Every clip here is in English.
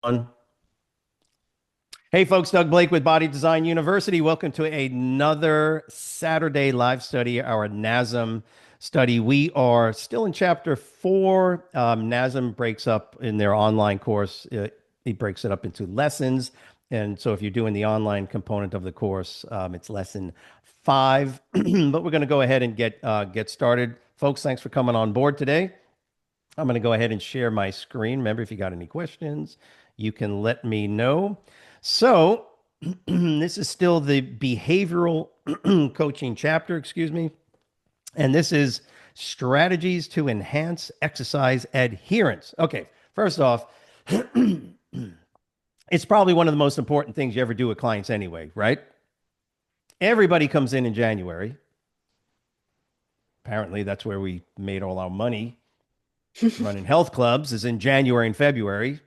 On. Hey folks, Doug Blake with Body Design University. Welcome to another Saturday live study, our NASM study. We are still in chapter 4. NASM breaks up in their online course, it breaks it up into lessons. And so if you're doing the online component of the course, it's lesson 5. But we're going to go ahead and get started. Folks, thanks for coming on board today. I'm going to go ahead and share my screen. Remember, if you got any questions, you can let me know. So, this is still the behavioral coaching chapter, excuse me. And this is strategies to enhance exercise adherence. Okay, first off, it's probably one of the most important things you ever do with clients anyway, right? Everybody comes in January. Apparently, that's where we made all our money running health clubs is in January and February.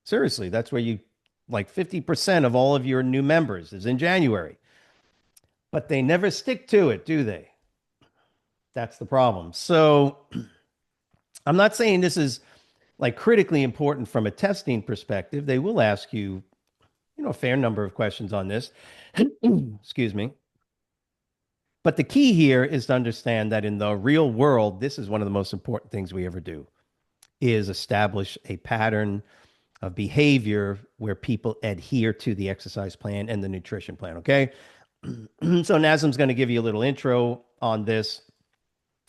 Seriously, that's where you like 50% of all of your new members is in January. But they never stick to it, do they? That's the problem. So I'm not saying this is like critically important from a testing perspective. They will ask you, a fair number of questions on this. Excuse me. But the key here is to understand that in the real world, this is one of the most important things we ever do is establish a pattern of behavior where people adhere to the exercise plan and the nutrition plan. Okay. So Nazim's going to give you a little intro on this.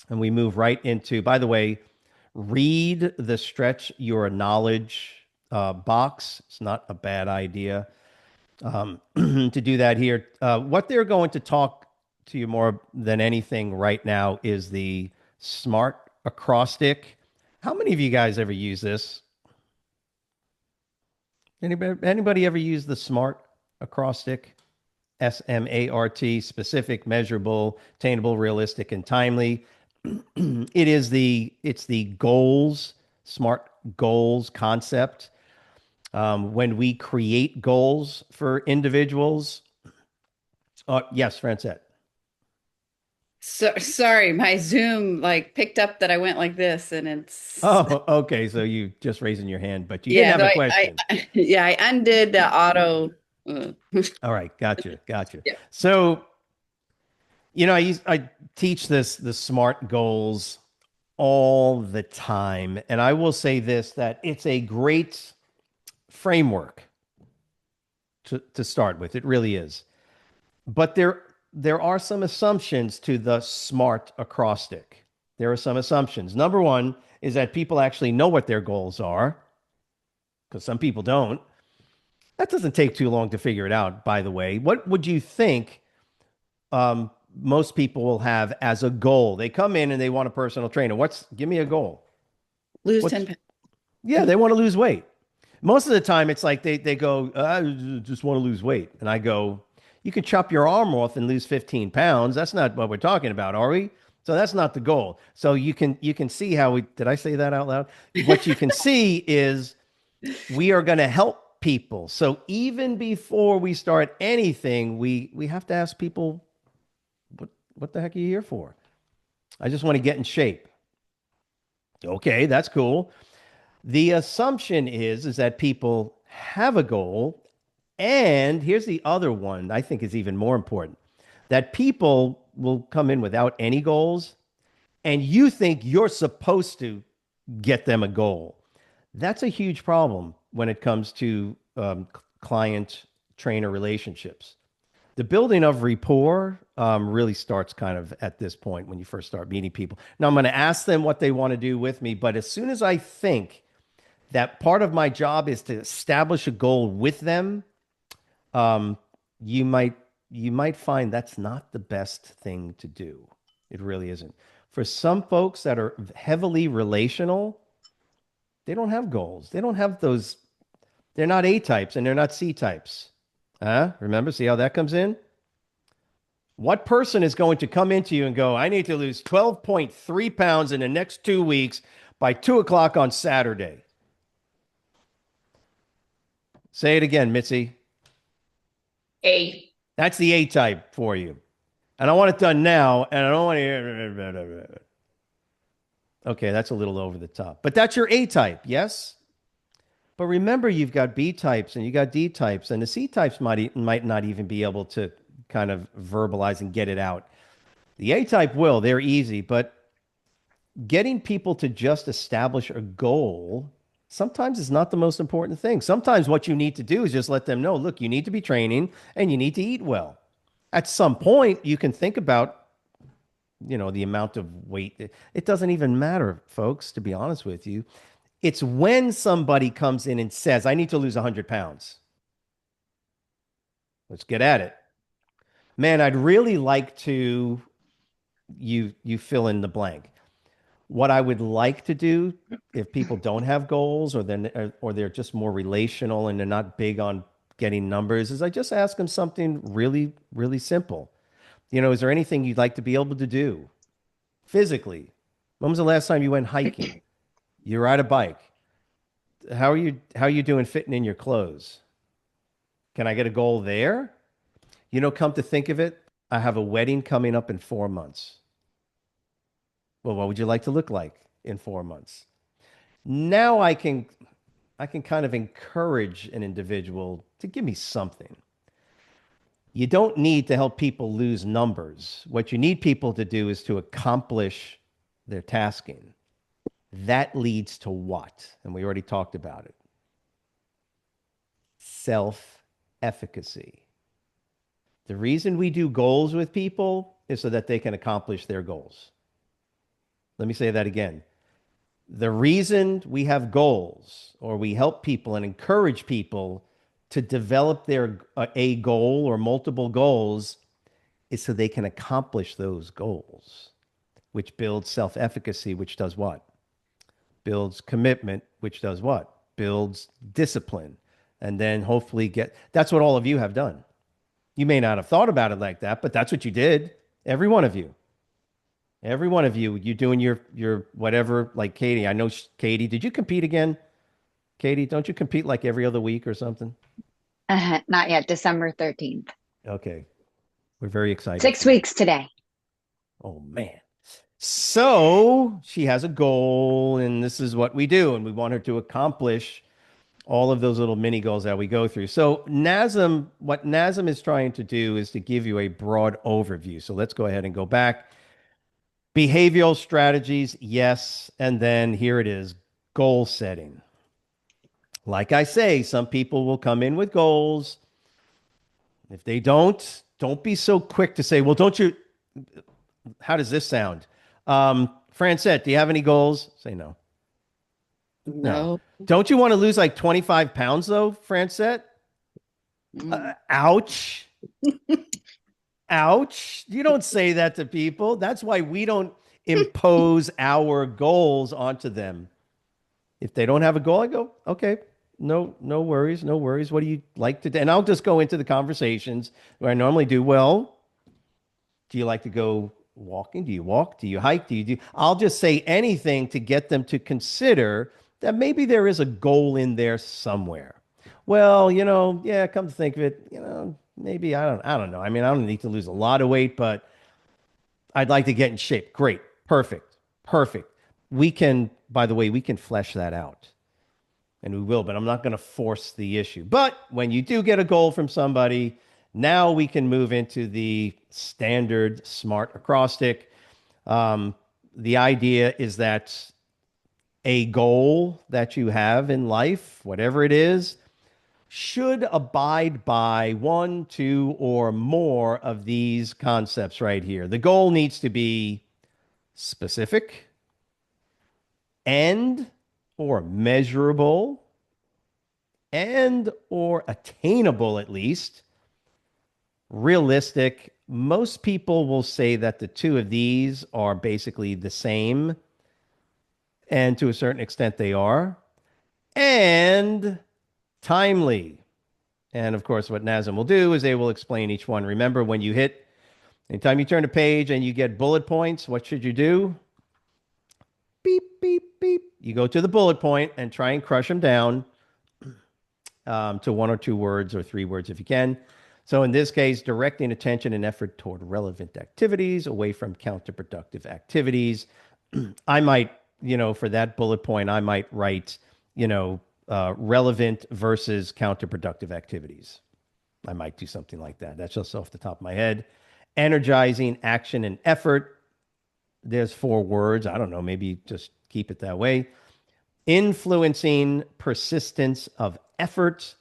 And we move right into, by the way, read the stretch your knowledge box. It's not a bad idea to do that here. What they're going to talk to you more than anything right now is the SMART acrostic. How many of you guys ever use this? Anybody ever use the SMART acrostic? SMART, specific, measurable, attainable, realistic, and timely. It's the goals, SMART goals concept. When we create goals for individuals. Yes, Francette. So sorry, my Zoom like picked up that I went like this and it's Oh, okay. So you just raising your hand, but you didn't yeah, have so a I question. yeah, I undid the auto All right, gotcha. yeah. So I teach the SMART goals all the time, and I will say this that it's a great framework to start with. It really is. But there are some assumptions to the SMART acrostic. There are some assumptions. Number one is that people actually know what their goals are, because some people don't. That doesn't take too long to figure it out, by the way. What would you think most people will have as a goal? They come in and they want a personal trainer. Give me a goal. Lose What's, 10 pounds. yeah, they want to lose weight. Most of the time, it's like they go, I just want to lose weight. And I go, you can chop your arm off and lose 15 pounds. That's not what we're talking about, are we? So that's not the goal. So you can see how did I say that out loud? What you can see is we are going to help people. So even before we start anything, we have to ask people, what the heck are you here for? I just want to get in shape. Okay, that's cool. The assumption is that people have a goal, and here's the other one I think is even more important, that people will come in without any goals, and you think you're supposed to get them a goal. That's a huge problem when it comes to client trainer relationships. The building of rapport really starts kind of at this point when you first start meeting people. Now, I'm going to ask them what they want to do with me, but as soon as I think that part of my job is to establish a goal with them, um, you might you might find that's not the best thing to do. It really isn't. For some folks that are heavily relational, they don't have goals. They don't have those. They're not A types and they're not C types. Huh? Remember, see how that comes in? What person is going to come into you and go, I need to lose 12.3 pounds in the next 2 weeks by 2 o'clock on Saturday? Say it again, Mitzi. A. That's the A type for you. And I want it done now, and I don't want to. Okay, that's a little over the top. But that's your A type, yes? But remember, you've got B types and you got D types, and the C types might not even be able to kind of verbalize and get it out. The A type will, they're easy, but getting people to just establish a goal sometimes is not the most important thing. Sometimes what you need to do is just let them know, look, you need to be training and you need to eat well. At some point, you can think about, the amount of weight. It doesn't even matter, folks, to be honest with you. It's when somebody comes in and says, I need to lose 100 pounds. Let's get at it. Man, I'd really like to, you fill in the blank. What I would like to do if people don't have goals or they're just more relational and they're not big on getting numbers is I just ask them something really, really simple. Is there anything you'd like to be able to do physically? When was the last time you went hiking? You ride a bike. How are you doing fitting in your clothes? Can I get a goal there? Come to think of it, I have a wedding coming up in 4 months. Well, what would you like to look like in 4 months? Now I can kind of encourage an individual to give me something. You don't need to help people lose numbers. What you need people to do is to accomplish their tasking. That leads to what? And we already talked about it. Self-efficacy. The reason we do goals with people is so that they can accomplish their goals. Let me say that again. The reason we have goals or we help people and encourage people to develop their a goal or multiple goals is so they can accomplish those goals, which builds self-efficacy, which does what? Builds commitment, which does what? Builds discipline. And then hopefully that's what all of you have done. You may not have thought about it like that, but that's what you did. Every one of you. Every one of you, you doing your whatever, like Katie. I know Katie, did you compete again? Katie, don't you compete like every other week or something? Not yet, December 13th. Okay. We're very excited Six for you. weeks today. Oh man. So she has a goal, and this is what we do, and we want her to accomplish all of those little mini goals that we go through. So NASM, what NASM is trying to do is to give you a broad overview. So let's go ahead and go back. Behavioral strategies, yes. And then here it is, goal setting. Like I say, some people will come in with goals. If they don't be so quick to say, well, don't you, how does this sound? Francette, do you have any goals? Say no. No. No. Don't you want to lose like 25 pounds though, Francette? Ouch. Ouch. You don't say that to people. That's why we don't impose our goals onto them. If they don't have a goal, I go, okay, no worries, no worries. What do you like to do? And I'll just go into the conversations where I normally do. Well, do you like to go walking? Do you walk? Do you hike? Do you do? I'll just say anything to get them to consider that maybe there is a goal in there somewhere. Well, yeah, come to think of it, maybe I don't know. I mean, I don't need to lose a lot of weight, but I'd like to get in shape. Great. Perfect. Perfect. By the way, we can flesh that out. And we will, but I'm not going to force the issue. But when you do get a goal from somebody, now we can move into the standard SMART acrostic. The idea is that a goal that you have in life, whatever it is, should abide by one, two, or more of these concepts right here. The goal needs to be specific and or measurable and or attainable, at least realistic. Most people will say that the two of these are basically the same, and to a certain extent they are, and timely. And of course, what NASM will do is they will explain each one. Remember, anytime you turn a page and you get bullet points, what should you do? Beep, beep, beep. You go to the bullet point and try and crush them down to one or two words or three words if you can. So in this case, directing attention and effort toward relevant activities away from counterproductive activities. I might, for that bullet point, I might write, relevant versus counterproductive activities. I might do something like that. That's just off the top of my head. Energizing action and effort. There's 4 words. I don't know. Maybe just keep it that way. Influencing persistence of effort.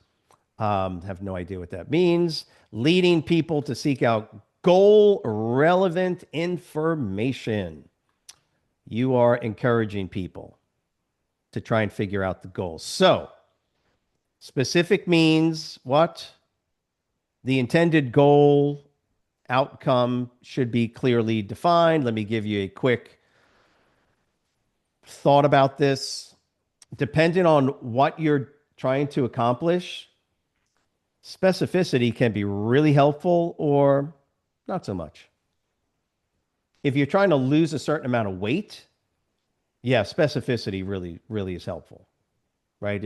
Have no idea what that means. Leading people to seek out goal relevant information. You are encouraging people to try and figure out the goals. So, specific means what? The intended goal outcome should be clearly defined. Let me give you a quick thought about this. Depending on what you're trying to accomplish, specificity can be really helpful or not so much. If you're trying to lose a certain amount of weight, yeah, specificity really, really is helpful, right?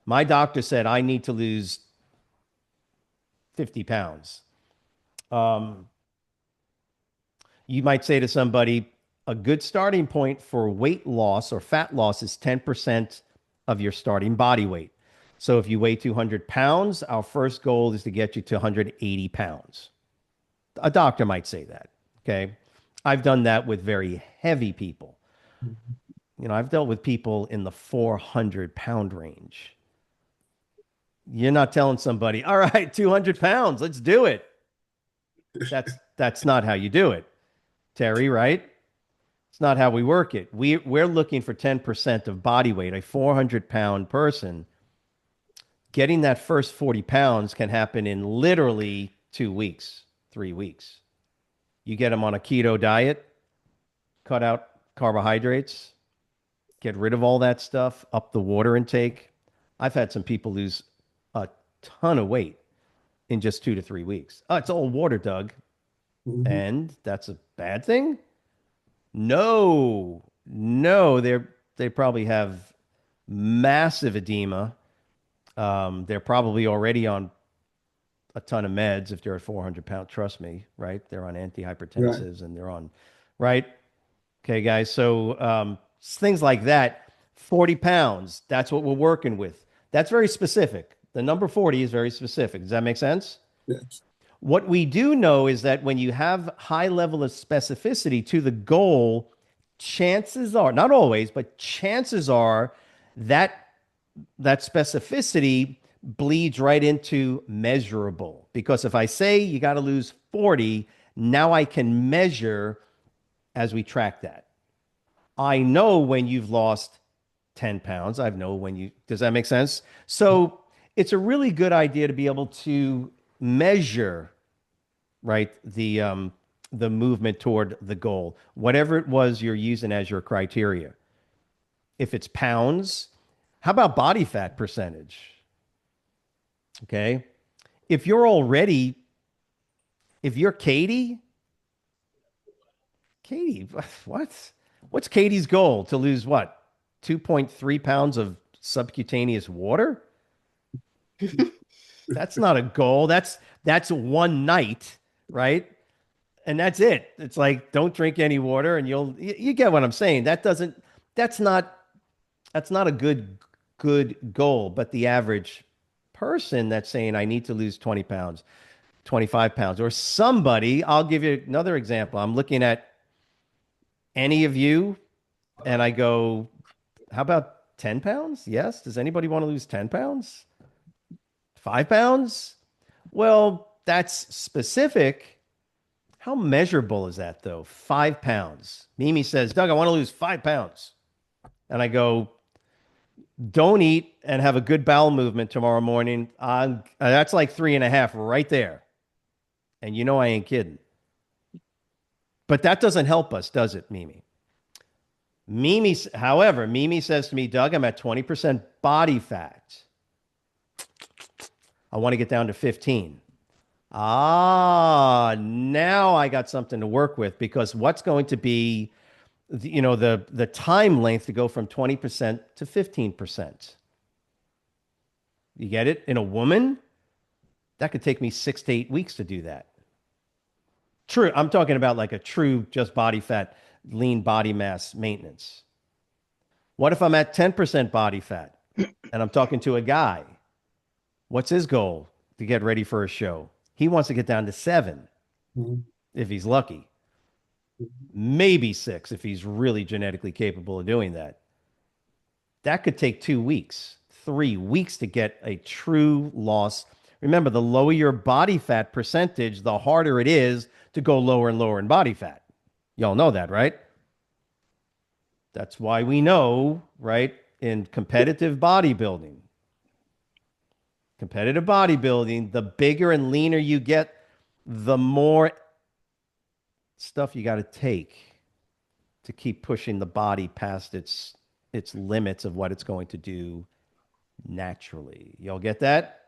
My doctor said I need to lose 50 pounds. You might say to somebody, a good starting point for weight loss or fat loss is 10% of your starting body weight. So if you weigh 200 pounds, our first goal is to get you to 180 pounds. A doctor might say that. Okay. I've done that with very heavy people. I've dealt with people in the 400-pound range. You're not telling somebody, all right, 200 pounds, let's do it. That's not how you do it, Terry, right? It's not how we work it. We're looking for 10% of body weight, a 400-pound person. Getting that first 40 pounds can happen in literally 2 weeks, 3 weeks. You get them on a keto diet, cut out carbohydrates, get rid of all that stuff, up the water intake. I've had some people lose a ton of weight in just 2 to 3 weeks. Oh, it's all water, Doug. Mm-hmm. And that's a bad thing? No, they probably have massive edema. They're probably already on a ton of meds if they're at 400 pounds. Trust me, right? They're on antihypertensives and they're on, right? Okay, guys. So things like that, 40 pounds, that's what we're working with. That's very specific. The number 40 is very specific. Does that make sense? Yes. What we do know is that when you have high level of specificity to the goal, chances are, not always, but chances are that specificity bleeds right into measurable. Because if I say you got to lose 40, now I can measure as we track that. I know when you've lost 10 pounds. I know does that make sense? So it's a really good idea to be able to measure, right, the movement toward the goal, whatever it was you're using as your criteria. If it's pounds, how about body fat percentage? Okay. If you're Katie, what's Katie's goal? To lose what? 2.3 pounds of subcutaneous water? That's not a goal. That's one night, right? And that's it. It's like, don't drink any water and you get what I'm saying. That's not a good goal, but the average person that's saying I need to lose 20 pounds, 25 pounds, or somebody, I'll give you another example. I'm looking at any of you and I go, how about 10 pounds? Yes. Does anybody want to lose 10 pounds? 5 pounds? Well, that's specific. How measurable is that, though? 5 pounds. Mimi says, Doug, I want to lose 5 pounds. And I go, don't eat and have a good bowel movement tomorrow morning. That's like 3.5 right there. And you know I ain't kidding. But that doesn't help us, does it, Mimi? However, Mimi says to me, Doug, I'm at 20% body fat. I want to get down to 15. Now I got something to work with, because what's going to be, the time length to go from 20% to 15%? You get it? In a woman, that could take me 6 to 8 weeks to do that. True. I'm talking about like a true just body fat, lean body mass maintenance. What if I'm at 10% body fat? And I'm talking to a guy. What's his goal to get ready for a show? He wants to get down to 7 Mhm. if he's lucky, maybe 6 if he's really genetically capable of doing that. That could take 2 weeks, 3 weeks to get a true loss. Remember, the lower your body fat percentage, the harder it is to go lower and lower in body fat. Y'all know that, right? That's why we know, right, in competitive bodybuilding, the bigger and leaner you get, the more stuff you got to take to keep pushing the body past its limits of what it's going to do naturally. Y'all get that?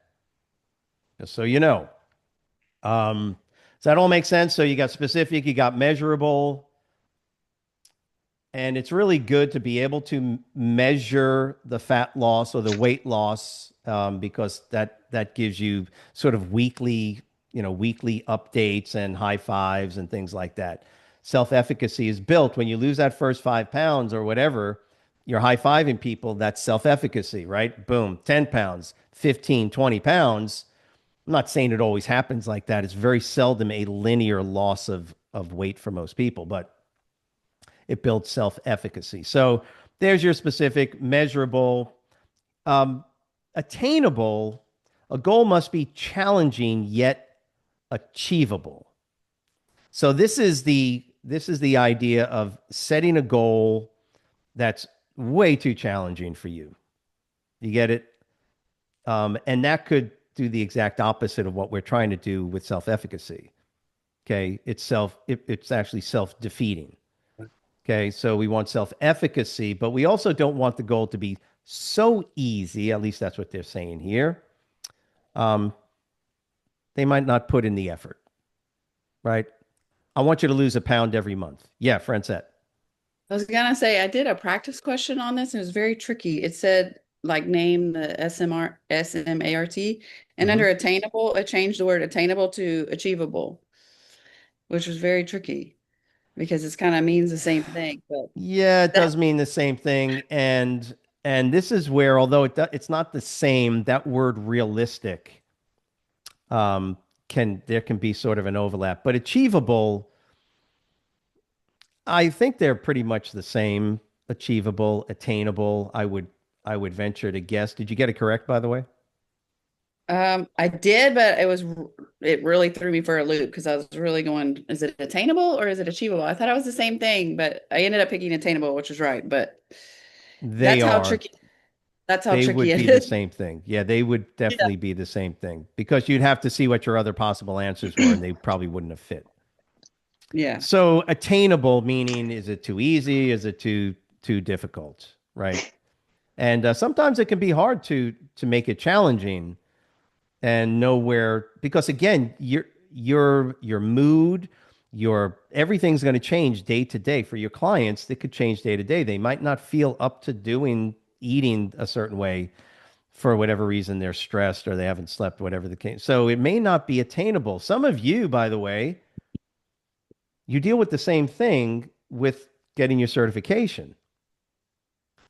Just so you know. Does that all make sense? So you got specific, you got measurable, and it's really good to be able to measure the fat loss or the weight loss because that gives you sort of weekly updates and high fives and things like that. Self-efficacy is built when you lose that first 5 pounds or whatever. You're high-fiving people. That's self-efficacy, right? Boom, 10 pounds, 15, 20 pounds. I'm not saying it always happens like that. It's very seldom a linear loss of weight for most people, but it builds self-efficacy. So there's your specific, measurable, um, attainable. A goal must be challenging yet achievable. So this is the idea of setting a goal that's way too challenging for you. You get it? And that could do the exact opposite of what we're trying to do with self-efficacy. Okay, it's actually self-defeating. Okay, so we want self-efficacy, but we also don't want the goal to be so easy. At least that's what they're saying here. Um, they might not put in the effort, right? I want you to lose a pound every month. Yeah, Francette. I was gonna say I did a practice question on this and it was very tricky. It said like name the SMART, and Mm-hmm. under attainable, it changed the word attainable to achievable, which was very tricky because it's kind of means the same thing. But Yeah, it that does mean the same thing, and this is where, although it's not the same, that word realistic can there can be sort of an overlap, but achievable, I think they're pretty much the same. Achievable, attainable. I would venture to guess. Did you get it correct, by the way? I did, but it really threw me for a loop because I was really going, is it attainable or is it achievable? I thought it was the same thing, but I ended up picking attainable, which was right. But They that's how are. tricky that's how They tricky would it be the is. same thing. Yeah, they would Yeah. definitely be the same thing because you'd have to see what your other possible answers were, and they probably wouldn't have fit. Yeah. So attainable meaning, is it too easy? Is it too difficult? Right. And sometimes it can be hard to make it challenging and know where, because again, your mood, your everything's going to change day to day. For your clients, it could change day to day. They might not feel up to doing eating a certain way for whatever reason. They're stressed or they haven't slept, whatever the case. So it may not be attainable. Some of you, by the way, you deal with the same thing with getting your certification.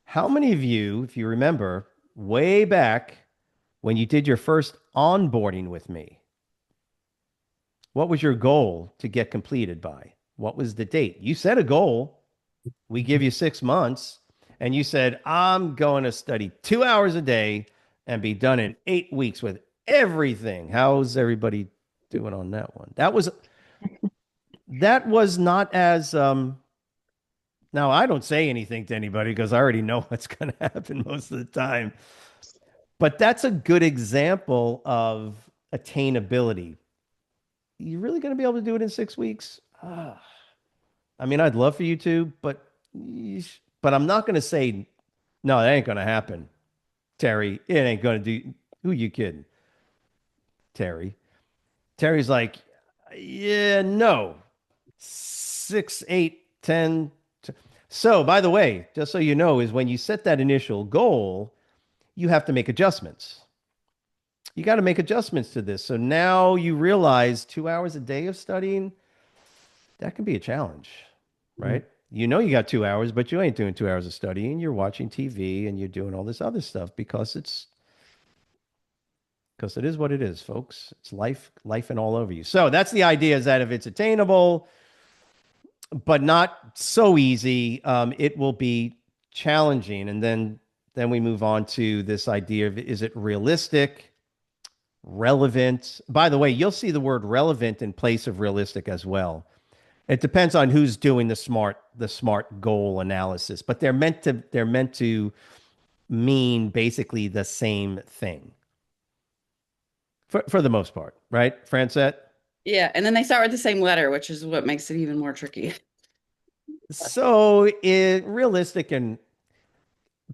How many of you, if you remember, way back when you did your first onboarding with me, what was your goal to get completed by? What was the date? You set a goal. We give you 6 months, and you said, I'm going to study 2 hours a day and be done in 8 weeks with everything. How's everybody doing on that one? That was not as now I don't say anything to anybody because I already know what's going to happen most of the time. But that's a good example of attainability. You really going to be able to do it in 6 weeks? I mean, I'd love for you to, but I'm not going to say no. That ain't going to happen, Terry. It ain't going to do. Who you kidding, Terry? Terry's like, yeah, no, 6, 8, 10. So, by the way, just so you know, is when you set that initial goal, you have to make adjustments. You got to make adjustments to this. So now you realize 2 hours a day of studying, that can be a challenge, right? You know you got 2 hours, but you ain't doing 2 hours of studying. You're watching TV and you're doing all this other stuff because it is what it is, folks. It's life and all over you. So that's the idea, is that if it's attainable, but not so easy, it will be challenging. And then we move on to this idea of, is it realistic, relevant? By the way, you'll see the word relevant in place of realistic as well. It depends on who's doing the smart goal analysis, but they're meant to mean basically the same thing for the most part, right, Francette? Yeah, and then they start with the same letter, which is what makes it even more tricky. So realistic, and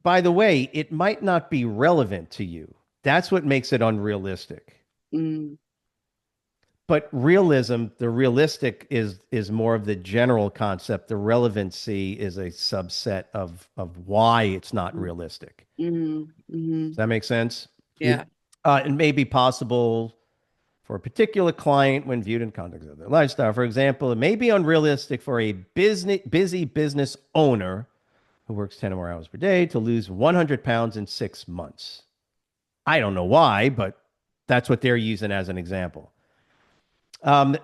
by the way, it might not be relevant to you. That's what makes it unrealistic. Mm, But realism, the realistic is more of the general concept. The relevancy is a subset of why it's not realistic. Does that make sense? yeah. It may be possible for a particular client when viewed in context of their lifestyle. For example, it may be unrealistic for a busy business owner who works 10 or more hours per day to lose 100 pounds in 6 months. I don't know why, but that's what they're using as an example. Um,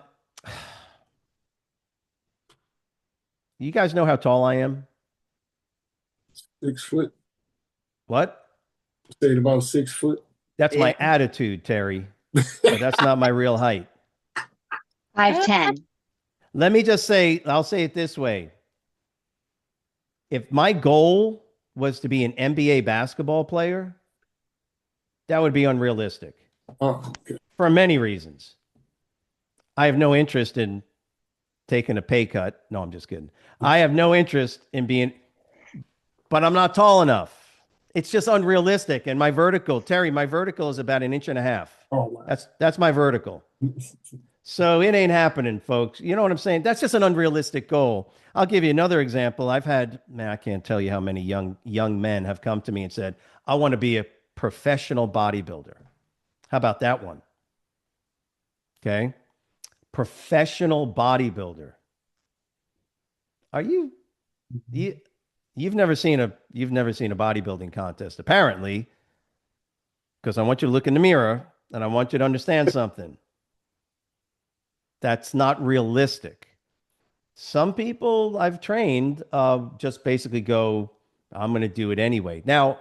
you guys know how tall I am? 6 foot. What? Stayed about 6 foot. That's Yeah. my attitude, Terry. But that's not my real height. 5'10". Let me just say, I'll say it this way. If my goal was to be an NBA basketball player, that would be unrealistic Okay. for many reasons. I have no interest in taking a pay cut. No, I'm just kidding. I have no interest in being, but I'm not tall enough. It's just unrealistic. And my vertical, Terry, my vertical is about 1.5 inches. Oh, wow. That's my vertical. So it ain't happening, folks. You know what I'm saying? That's just an unrealistic goal. I'll give you another example. I've had, man, I can't tell you how many young men have come to me and said, I want to be a professional bodybuilder. How about that one? Okay. Professional bodybuilder. Are you, you've never seen a bodybuilding contest, apparently, because I want you to look in the mirror and I want you to understand something. That's not realistic. Some people I've trained just basically go, I'm going to do it anyway. Now,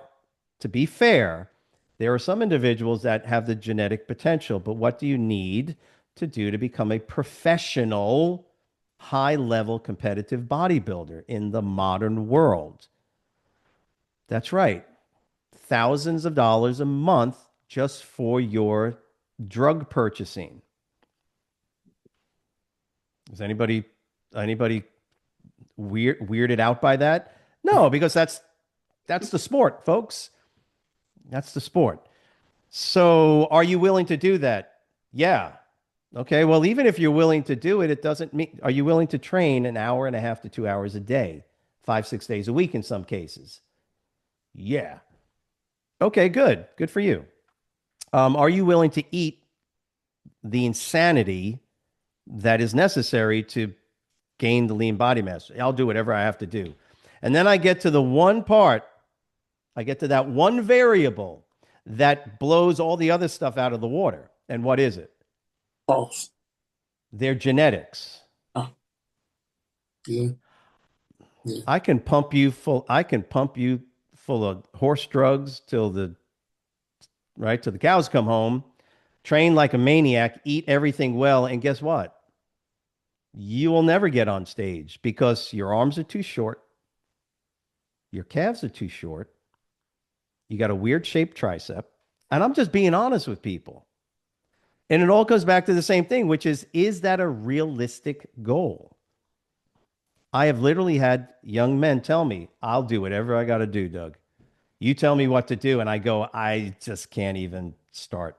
to be fair, there are some individuals that have the genetic potential, but what do you need to do to become a professional, high-level competitive bodybuilder in the modern world? That's right. Thousands of dollars a month just for your drug purchasing. Is anybody weirded out by that? No, because that's the sport, folks. That's the sport. So, are you willing to do that? Yeah. Okay. Well, even if you're willing to do it, it doesn't mean, are you willing to train an hour and a half to 2 hours a day, 5, 6 days a week in some cases? Yeah. Okay, good. Good for you. Are you willing to eat the insanity that is necessary to gain the lean body mass? I'll do whatever I have to do. And then I get to the one part, I get to that one variable that blows all the other stuff out of the water. And what is it? False. Their genetics. Oh. Yeah. Yeah. I can pump you full of horse drugs till the cows come home, train like a maniac, eat everything well, and guess what? You will never get on stage because your arms are too short. Your calves are too short. You got a weird shaped tricep. And I'm just being honest with people. And it all goes back to the same thing, which is that a realistic goal? I have literally had young men tell me, I'll do whatever I got to do, Doug. You tell me what to do. And I go, I just can't even start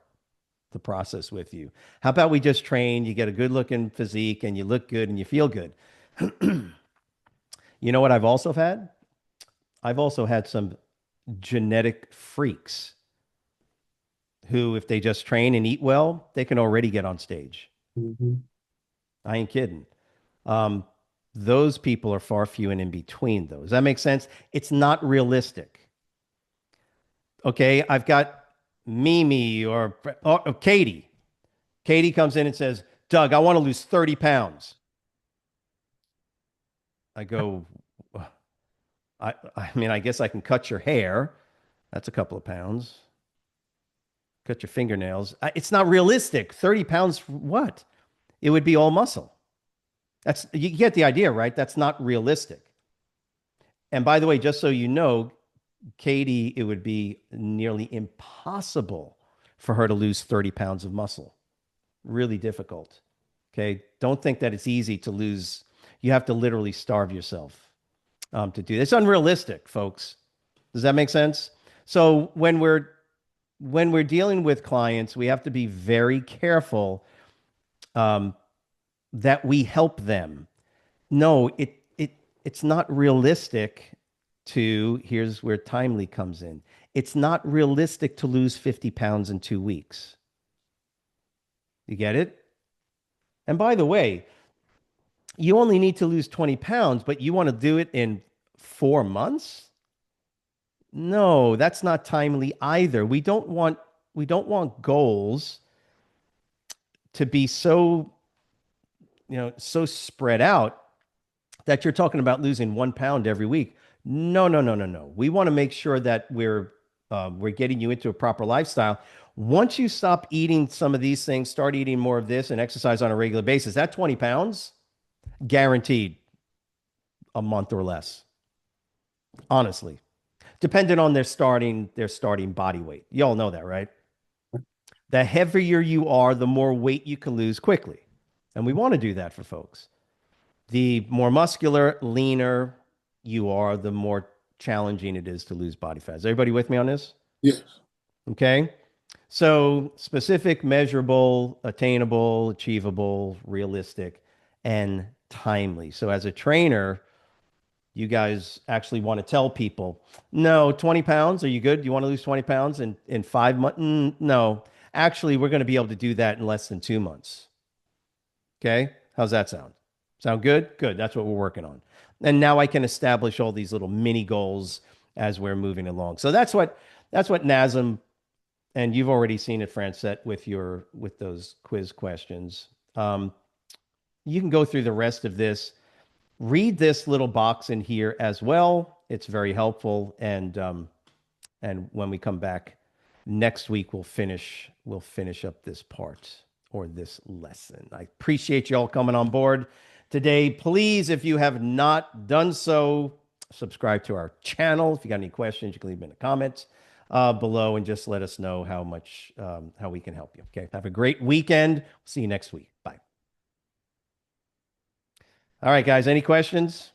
the process with you. How about we just train? You get a good looking physique and you look good and you feel good. You know what I've also had? I've also had some genetic freaks who, if they just train and eat well, they can already get on stage. Mm-hmm. I ain't kidding. Um, Those people are far few and in between those. Does that make sense? It's not realistic. Okay, I've got Mimi or Katie. Katie comes in and says, Doug, I want to lose 30 pounds. I go, I mean, I guess I can cut your hair. That's a couple of pounds. Cut your fingernails. It's not realistic. 30 pounds, what? It would be all muscle. You get the idea, right? That's not realistic. And by the way, just so you know, Katie, it would be nearly impossible for her to lose 30 pounds of muscle. Really difficult. Okay. Don't think that it's easy to lose. You have to literally starve yourself to do this. It's unrealistic, folks. Does that make sense? So when we're dealing with clients, we have to be very careful that we help them. No, it's not realistic to, here's where timely comes in. It's not realistic to lose 50 pounds in 2 weeks. You get it? And by the way, you only need to lose 20 pounds, but you want to do it in 4 months? No, that's not timely either. We don't want goals to be so, so spread out that you're talking about losing 1 pound every week. No, no, no, no, no. We want to make sure that we're getting you into a proper lifestyle. Once you stop eating some of these things, start eating more of this and exercise on a regular basis, that 20 pounds, guaranteed a month or less. Honestly, depending on their starting body weight. You all know that, right? The heavier you are, the more weight you can lose quickly. And we want to do that for folks. The more muscular, leaner you are, the more challenging it is to lose body fat. Is everybody with me on this? Yes. Okay. So specific, measurable, attainable, achievable, realistic, and timely. So as a trainer, you guys actually want to tell people, no, 20 pounds, are you good? You want to lose 20 pounds in 5 months? No, actually, we're going to be able to do that in less than 2 months. Okay. How's that sound? Sound good? Good. That's what we're working on. And now I can establish all these little mini goals as we're moving along. So that's what NASM, and you've already seen it, Francette, with those quiz questions. You can go through the rest of this. Read this little box in here as well. It's very helpful. And when we come back next week, we'll finish up this part or this lesson. I appreciate you all coming on board today. Please, if you have not done so, subscribe to our channel. If you got any questions, you can leave them in the comments below and just let us know how we can help you. Okay. Have a great weekend. See you next week. Bye. All right, guys. Any questions?